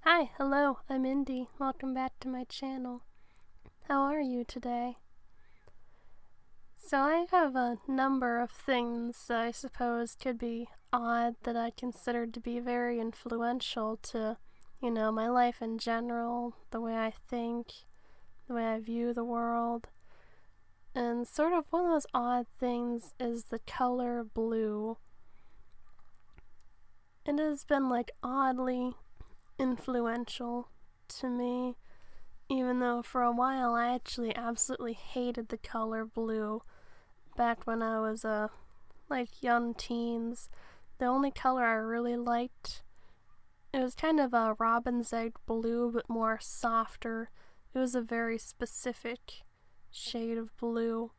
Hi, hello, I'm Indy. Welcome back to my channel. How are you today? So I have a number of things that I suppose could be odd that I considered to be very influential to, my life in general, the way I think, the way I view the world. And sort of one of those odd things is the color blue. It has been oddly influential to me, even though for a while I actually absolutely hated the color blue. Back when I was young teens, the only color I really liked, it was kind of a robin's egg blue but more softer. It was a very specific shade of blue.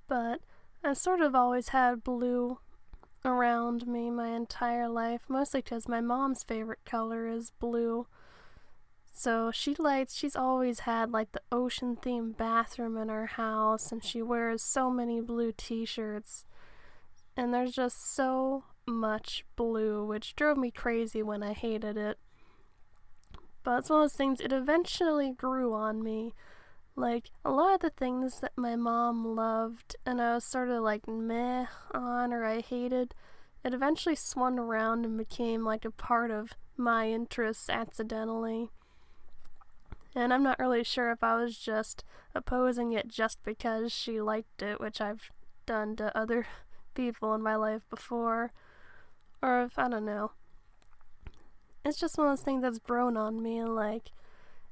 But I sort of always had blue around me my entire life, mostly because my mom's favorite color is blue. So she's always had the ocean themed bathroom in her house, and she wears so many blue t-shirts. And there's just so much blue, which drove me crazy when I hated it. But it's one of those things, it eventually grew on me. A lot of the things that my mom loved and I was sort of meh on or I hated, it eventually swung around and became a part of my interests accidentally. And I'm not really sure if I was just opposing it just because she liked it, which I've done to other people in my life before, or if, I don't know. It's just one of those things that's grown on me.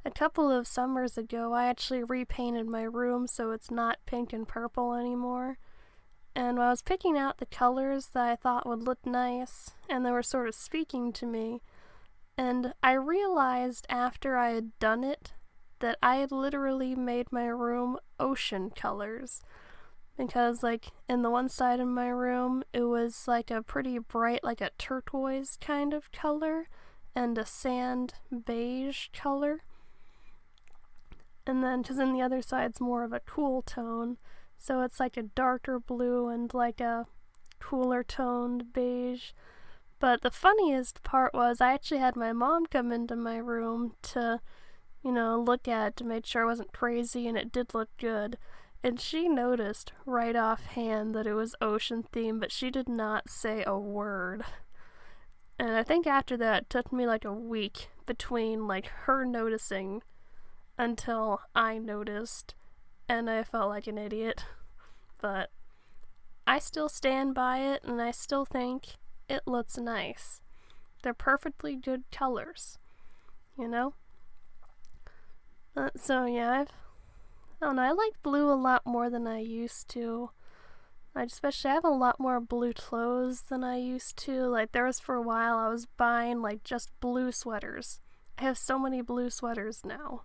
A couple of summers ago, I actually repainted my room so it's not pink and purple anymore. And when I was picking out the colors that I thought would look nice, and they were sort of speaking to me, and I realized after I had done it that I had literally made my room ocean colors. Because, in the one side of my room, it was a pretty bright, a turquoise kind of color, and a sand beige color. And then, because in the other side's more of a cool tone, so it's a darker blue and a cooler toned beige. But the funniest part was I actually had my mom come into my room to, look at it to make sure I wasn't crazy, and it did look good. And she noticed right offhand that it was ocean themed, but she did not say a word. And I think after that, it took me a week between her noticing until I noticed, and I felt like an idiot. But I still stand by it, and I still think it looks nice. They're perfectly good colors, So yeah, I don't know, I like blue a lot more than I used to. I have a lot more blue clothes than I used to. There was for a while I was buying just blue sweaters. I have so many blue sweaters now.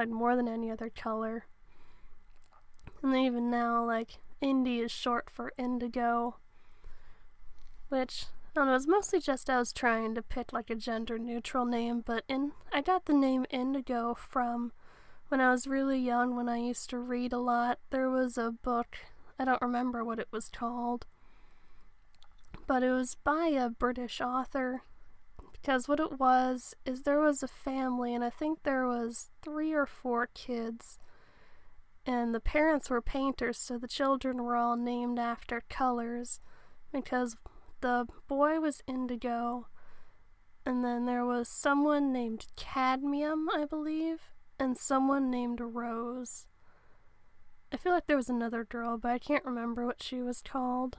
More than any other color. And then even now, Indie is short for indigo. Which, I don't know, it's mostly just I was trying to pick a gender neutral name, but I got the name indigo from when I was really young, when I used to read a lot. There was a book, I don't remember what it was called, but it was by a British author. Because what it was is there was a family, and I think there was 3 or 4 kids, and the parents were painters, so the children were all named after colors, because the boy was indigo, and then there was someone named cadmium, I believe, and someone named Rose. I feel like there was another girl, but I can't remember what she was called.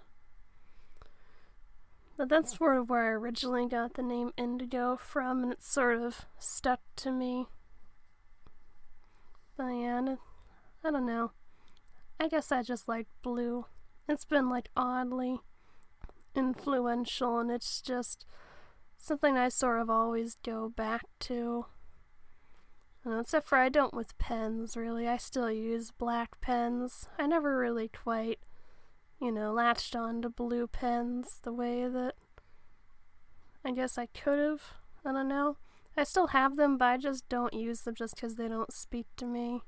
But that's sort of where I originally got the name indigo from, and it sort of stuck to me. But yeah, I don't know. I guess I just like blue. It's been oddly influential, and it's just something I sort of always go back to. Except for I don't with pens, really. I still use black pens. I never really quite latched on to blue pens the way that I guess I could have. I don't know. I still have them, but I just don't use them just because they don't speak to me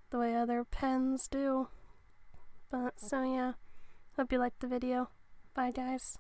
the way other pens do. But, so yeah. Hope you liked the video. Bye, guys.